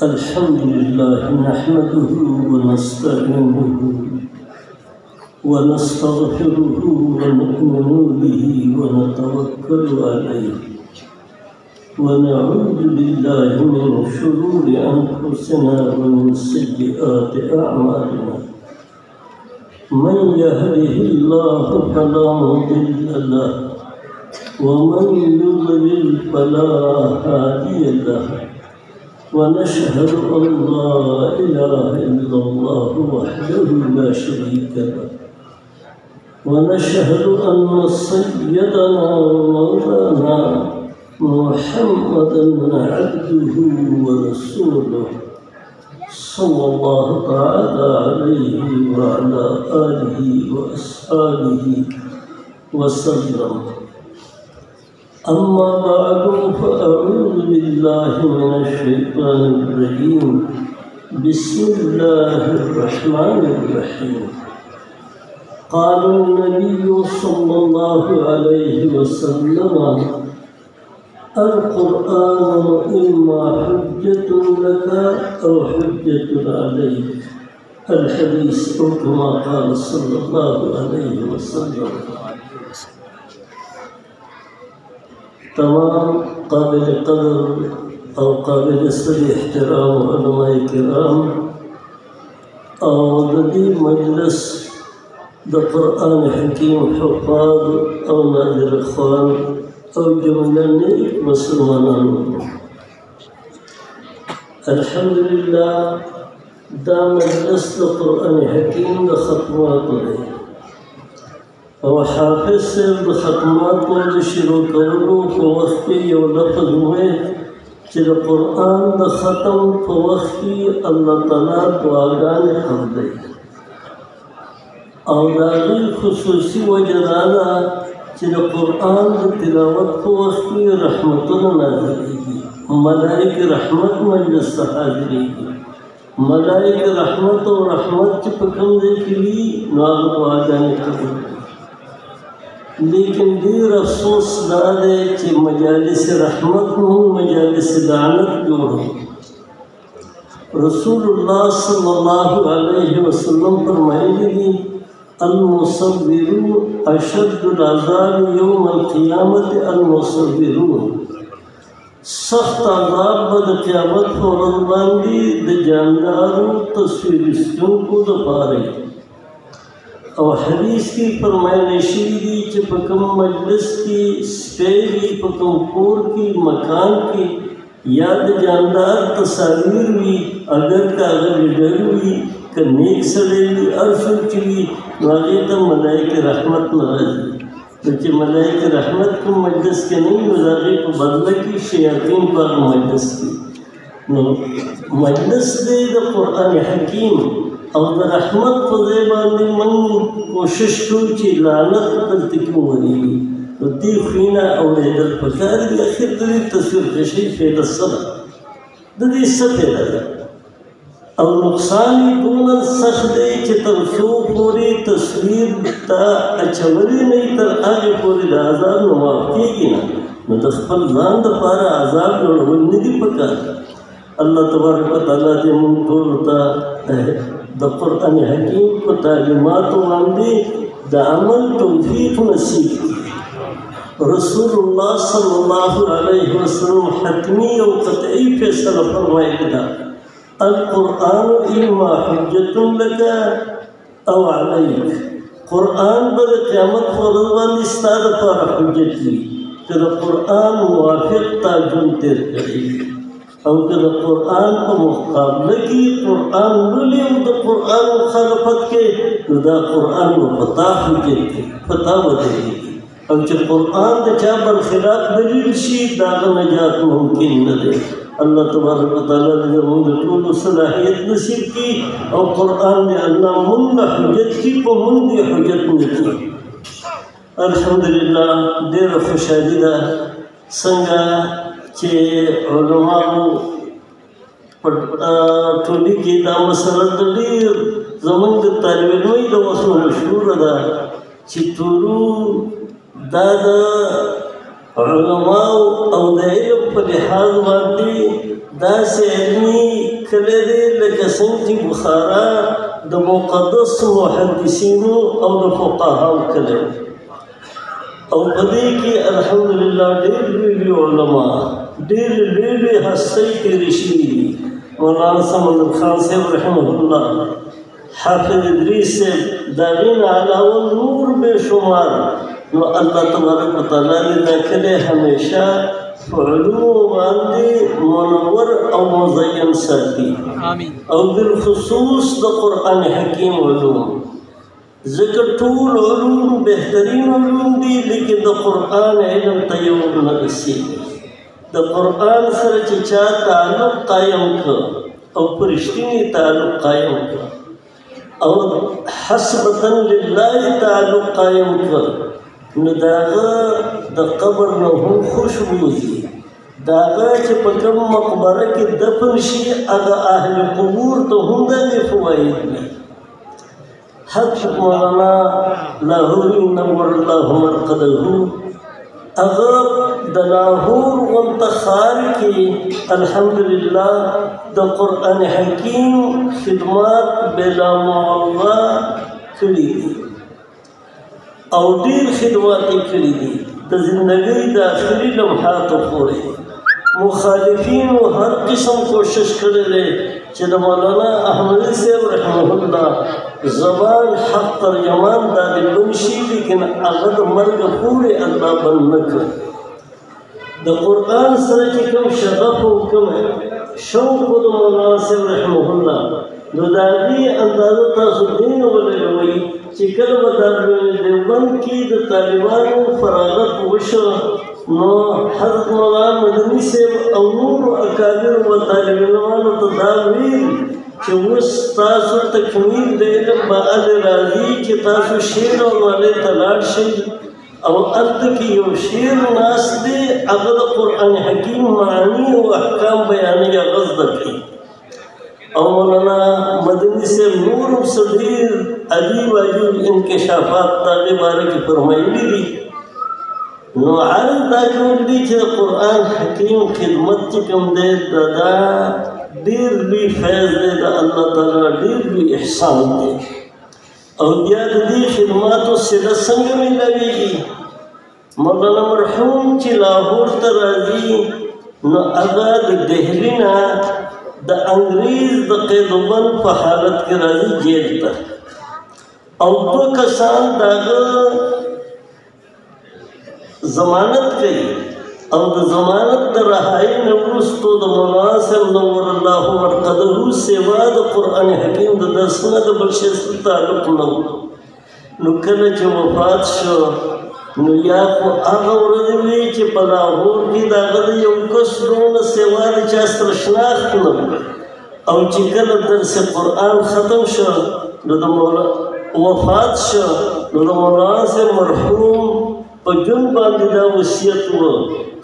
الحمد لله نحمده ونستعينه ونستغفره ونؤمن به ونتوكل عليه ونعوذ بالله من شرور أنفسنا ومن سيئات أعمالنا من يهده الله فلا مضل له ومن يضلل فلا هادي له ونشهد أن لا إله إلا الله وحده لا شريك له ونشهد أن سيدنا ومولانا محمدا عبده ورسوله صلى الله تعالى عليه وعلى آله وأصحابه وسلم. أما بعد فأعوذ بالله من الشيطان الرجيم. بسم الله الرحمن الرحيم. قال النبي صلى الله عليه وسلم القرآن إما حجة لك أو حجة عليك. الحديث كما قال صلى الله عليه وسلم. तमाम काबिल कदर और काबिल सदी एहतराम उलमाए किराम और दी मजलिस द कुरान हकीम हुफ़ाज़ और नाज़िर ख़ान और जुमलनी मुसलमानों अल्हम्दुलिल्लाह दा मजलिस द कुरान हकीम द ख़त्मात रही और हाफिज से ख़त्मात को शुरू करूँ को वक्त यो लफ्ज़ हुए कि कुरान द ख़त्म को वक्त अल्लाह ताला दुआगान कर दे और दागी खुसूसी वजदाना कि कुरान द तिलावत को वक्त रहमतुन नाज़िलेगी मलाइक रहमत मजलिस हाज़िरेगी मलाइक रहमत और रहमत के पकम दे के लिए नाग दुआगान कर लेकिन देर अफसोस दादे कि मजालिस रहमत हूँ मजालिस लानत जोड़ो। रसूलुल्लाह सल्लल्लाहु अलैहि वसल्लम फरमाएंगे अल-मुसव्विरू अशद्दुल अज़ाब यौमल क़ियामत अल-मुसव्विरून सख्त अज़ाब बद क़यामत फ़ौरन बांदी द जानदारों तस्वीरिस्तों को दफारे और हदीस की फरमाइशी दी कि पकम मजलिस की स्पेरी पकम कोर की मकान की याद जानदार तस्वीर हुई अगर का अगर डर हुई का नेक सड़ेगी अर्फ़ चुई वाले तो मलाइक रहमत नाराज़ी क्योंकि मलाइक रहमत को मजलिस के नहीं गुजारे को बदला की शयातीन पर मजलिस की मजलिस दे द कुरान हकीम और रहमत फजेबानी मन कोशिश को कि लानत गलती क्यों हो रही तो दी खीना और इधर पकार की आखिर दरी तस्वीर कशी फेल सब दरी सब फेल और नुकसानी दोनों सख दे कि तरसो पूरी तस्वीर ता अच्छवली नहीं तर आगे पूरी आज़ाब नवाब की ना मुतस्फल जान द पारा आज़ाब जोड़ निधि पकार अल्लाह तबारक व तआला दे मुंतोलता द कुरान हकीम को तालीमात वांदी द अमल तौफीक नसीब रसूलुल्लाह सल्लल्लाहु अलैहि वसल्लम हतमी और क़तई फैसला फरमाएगा अल कुरान इम्मा हुज्जतुन लका औ अलैक कुरान बद क़यामत फ़ौरन वाली इस्ताद पर हुज्जत हुई कि कुरान मुवाफ़िक़ ताजुन तेर करेगी और जब कुरान को मुकाबले की कुरान बोले तो कुरान मुखालफत के तो कुरान को पता हुज्जत पता बदलेगी और जब कुरान के चाबर खिलाफ दलील शी दाग नजात मुमकिन न दे अल्लाह तबारक व तआला ने मुझे तो सलाहियत नसीब की और कुरान ने अल्लाह मुन्ना हुज्जत की को मुन्नी हुज्जत ने की अल्हम्दुलिल्लाह देर खुशादिदा संगा कि उलमाओं टोली की दा मसला दली ज़मान के तालिब इल्म दा वसन मशहूर दा चितुरु दादा علماء او د علم په لحاظ باندې داسې علمي کلی دی لکه څنګه چې بخارا د مقدس محدثینو او د فقهاو کلی او په دې کې الحمدلله ډېر لوی علما ډېر لوی هستۍ تېرې شوي دي مولانا سمندر خان صاحب رحمه الله حافظ ادریس صاحب د هغې نه علاوه نور بې شمار نو الله تبارک وتعالی دې دا کلی همیشه په علومو باندې منور او مزین ساتي او بالخصوص د قرآن حکیم علوم ذکر ټول علوم بهترین علوم دي لیکن د قرآن علم ته یو نه رسېږي د قرآن سره چې چا تعلق قایم کړ او په رښتیني تعلق قایم کړ او حسبة لله تعلق قایم کړ نو د هغه د قبر نه هم خوشبو ځي د هغه چې په کوم مقبره کې دفن شي هغه اهل قبور ته هم دغې فواید وي حضرت مولانا لاهوري نور الله مرقده هغه د لاهور غونته ښار کې الحمدلله د قرآن حکیم خدمات بلا معوضه کړي دي او ډېر خدمات یې کړي دي د زندګۍ د آخري لمحاتو پورې مخالفینو هر قسم کوشش کړی دی چې د مولانا احمدي صاحب رحمه الله زبان حق ترجمان دا د بند شي لیکن هغه د مرګه پورې الله بند نه کړ د قرآن سره چې کوم شغف او کوم شوق د مولانا صاحب رحمه الله نو د هغې اندازه تاسو دې نه ولګوئ چې کله به دیوبند کې د طالبانو فراغت وشو نو حضرت مولانا مدني صاحب او نورو اکابرو و طالب علمانو ته دا ویل چې اوس تاسو تکمیل د علم بعد راځي چې تاسو شعر او والۍ ته لاړ شئ او هلته کې یو شعر ناست دی هغه د قرآن حکیم معانی او احکام بیانوي هغه زده کړئ او مولانا مدني صاحب نور هم څه ډېر عجیب عجیب انکشافات د هغې باره کې فرمایلي دي نو عرض دا کوم دی چې د قرآن حکیم خدمت چې کوم دی دا ډېر لوی فیض دی د الله تعالی ډېر لوی احسان دی او بیا د دې خدماتو صله څنګه میلاویږي مولانا مرحوم چې لاهور ته راځي نو هغه د دهلي نه د انګریز د قیدوبند په حالت کې راځي جیل ته او دوه کسان د هغه ضمانت کوي او د ضمانت د رهایي نه وروستو د مولانا صاحب نور الله مرقده سوا د قرآن حکیم د درس نه د بل شي سره تعلق نه و نو کله چې وفات شو نو یا خو هغه ورځ وي چې په لاهور کې د هغه د یو کس دونه سوا د چا سره شناخت نه او چې کله درس قرآن ختم شو نو د وفات شو نو د مولانا صاحب مرحوم په جون باندې دا وصیت و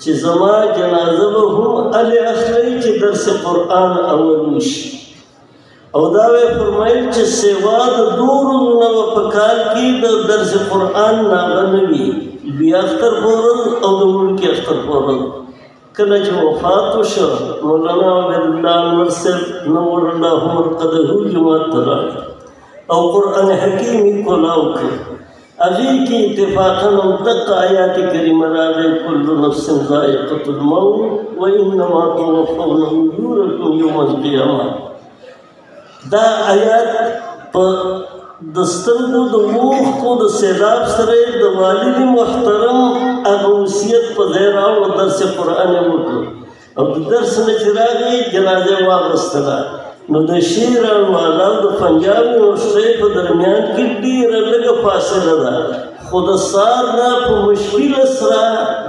چې زما جنازه به هم هلې اخلئ چې درس قرآن اول وشي او دا وی فرمایل چې سوا د دوه ورځو نه به په کال کې د درس قرآن ناغه نه وي لوی اختر په ورځ او د وړوکي اختر په ورځ کله چې وفات وشو مولانا عبیدالله انور صاحب نور الله مرقده جومات ته راغی او قرآن حکیم یې کولاو کړ هغې کې اتفاقاً دقه آیات کریمه راغی کل نفس ذائقة الموت وانما توفون اجورکم یوم القیامه دا آیات په د سترګو د اوښکو د سیلاب سره د والد محترم هغه وصیت په ځای راوړ درس قرآن یې وکړ او د درس نه چې راغی جنازه یې واخیستله نو د شیر والا د پنجاب یونیورسټۍ په درمیان کې ډېره لږه فاصله ده خو د سهار نه په مشکله سره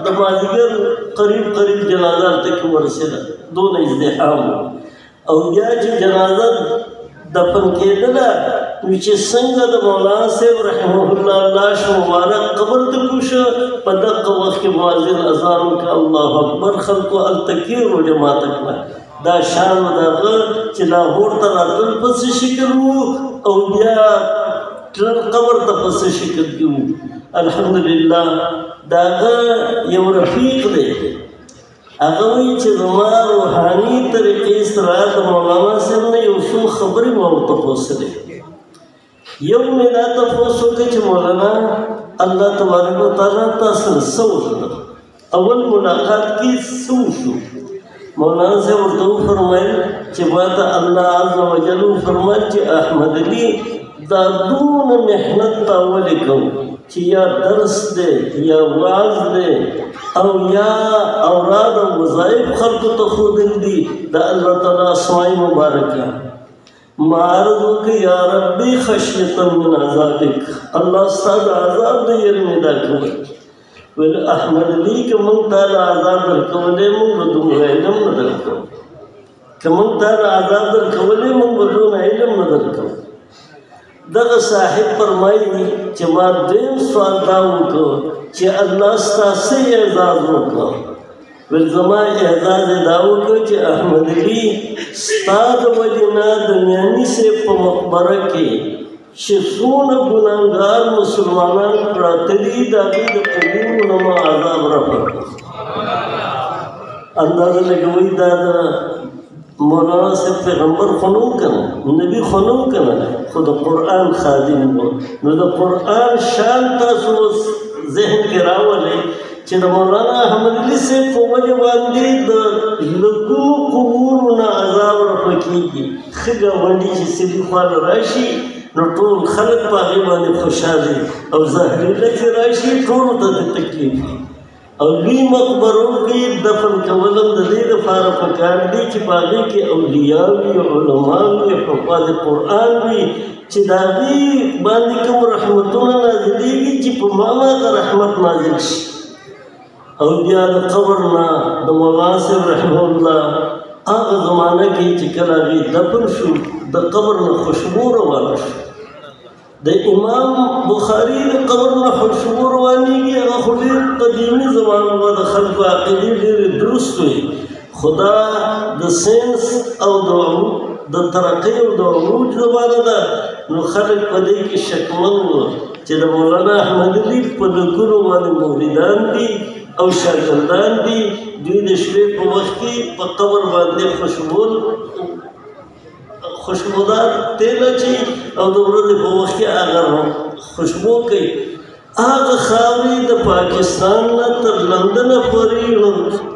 د مازدیګر قریب جنازه هلته کې ورسېده دونه ازدحام او بیا چې جنازه دفن کېدله نو چې څنګه د مولانا صاحب رحمه الله لاش مبارک قبر ته کوشه په دغه وخت کې مؤذن اذان وکړه الله اکبر خلکو هلته کېرو جماعته کړه دا شان و دغه چې لاهور ته راتلل په څه شکل و او بیا قبر ته په څه شکل کې و الحمدلله داغه یو رفیق دی هغه وایي چې زما روحاني طریقې سره د مولانا صاحب نه یو څو خبرې ما ورته پوښتلې یو مې دا تپوس وکړه چې مولانا الله تبارک وتعالی تاسو سره څه وکړل اول ملاقات کې څه وشو مولانا صاحب ورته وفرمایل چې ماته الله عز وجل وفرمایل چې احمد علي دا دونه محنت تا ولې کوو چې یا درس دی یا واعظ دی او یا اوراد او وظایف خلقو ته ښودل دي د الله تعالی اسماء مبارکه معرض وکړه یا ربي خشیة من عذابک الله ستا د عذاب نه یې مې دا کوي ویل احمد علي که موږ تا له عذاب درکولی موږ به دومره علم نه درکوو که موږ تا له عذاب درکولی موږ به دونه علم نه درکوو دغه صاحب فرمایي چې ما دویم سوال دا وکړو چې الله ستا څه اعزاز وکړو ویل زما اعزاز یې دا وکړو چې احمد علي ستا د وجې نه د میاني صاحب په مقبره کې چې څونه ګناهګار مسلمانان پراته دي د هغوی د قبرونو نه ما عذاب رفع کړو اندازه لګوئ دا د مولانا صاحب پیغمبر خو نه و که نه نبي خو نه و که نه خو د قرآن خادم و نو د قرآن شان تاسو اوس ذهن کې راولئ چې د مولانا احمد علي صاحب په وجه باندې د لږونو قبورو نه عذاب رفع کېږي ښه ګاونډي چې سړي خواله راشي نو ټول خلک په هغې باندې خوشحالي او ظاهري چې راشي ټولو ته د تکلیف وي او لوی مقبرو کې دفن کول هم د دې لپاره پکار دي چې په هغې کې اولیاء وي علما وي حفاظ قرآن وي چې د هغې باندې کوم رحمتونه نازلېږي چې په ما هغه رحمت نازل شي او بیا د قبر نه د مولانا صاحب رحمه الله هغه زمانه کې چې کله هغې دفن شو د قبر نه خوشبو روانه شو د امام بخاري د قبر نه خوشبو روانېږي هغه خو ډېر قدیمي زمانه وه د خلکو عقیدې ډېرې درست وي خو دا د ساینس او د ترقۍ او د عروج زمانه ده نو خلک په دې کې شکمن وو چې د مولانا احمد علي په لکونو باندې موریدان دي او شاګردان دي دوی د شپې په وخت کې په قبر باندې خوشبودار تیل اچوي او د ورځې په وخت کې هغه خوشبو کوي هغه خاورې د پاکستان نه تر لندنه پورې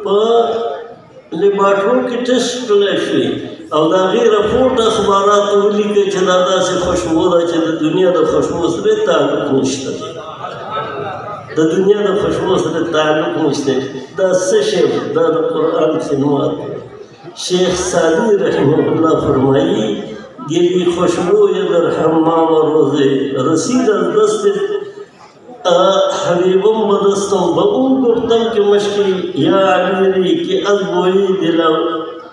په لیبارټرو کې ټسټ کړلی شوې او د هغې رپورټ اخباراتو ولیکئ چې دا داسې خوشبو ده چې د دنیا د خوشبو سره تعلق نشته دی د دنیا د خوشبو سره تعلق نشته دا څه شی دا د قرآن خدمات شیخ سعدی رحمه الله فرمایی گلی خوشبوی در حمام روزه رسید از دست حبیبم بدستم با اون گفتم که مشکی یا علیری که از بوی دلم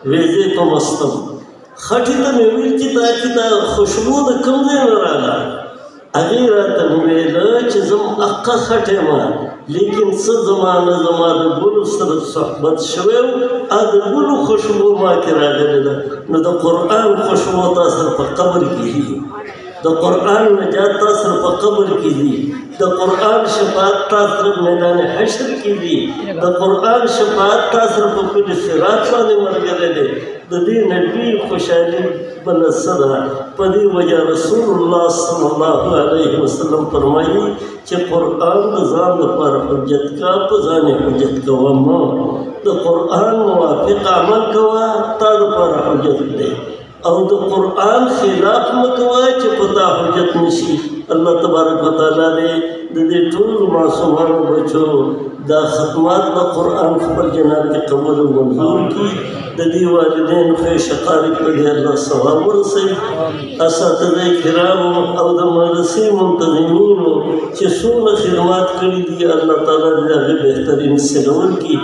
ویزه تو مستم خطی تا میویل چی تاکی تا خوشبو دا کم دین رالا هغې راته وویله چې زم اقا خټی ما لیکن څه زمانه زما د ګلو سره صحبت شوی و د ګلو خوشبو ما کې راغلې ده نو د قرآن خوشبو تا سره په قبر کې دي د قرآن نجات تا سره په قبر کې دي د قرآن شفاعت تا سره میدان حشر کې دي د قرآن شفاعت تا سره په پل صراط باندې ملګری دی د دې نه ډېر خوشحالي بله څه ده په دې وجه رسول الله صلی الله علیه وسلم فرمایي چې قرآن د ځان لپاره حجت کا په ځان یې حجت کوه مه د قرآن موافق عمل کوه تا دپاره حجت دی او د قرآن خلاف مه کوه چې په تا حجت نشي الله تبارک وتعالی دې د دې ټولو معصومانو بچو دا ختمات د قرآن خپل جنات کې قبول او منظور کړي د دې والدین خو شقاري په دې الله ثواب ورسوي اساتذه کرامو او د مدرسې منتظمینو چې څومره خدمات کړي دي الله تعالی دې هغې بهترین صله ورکړي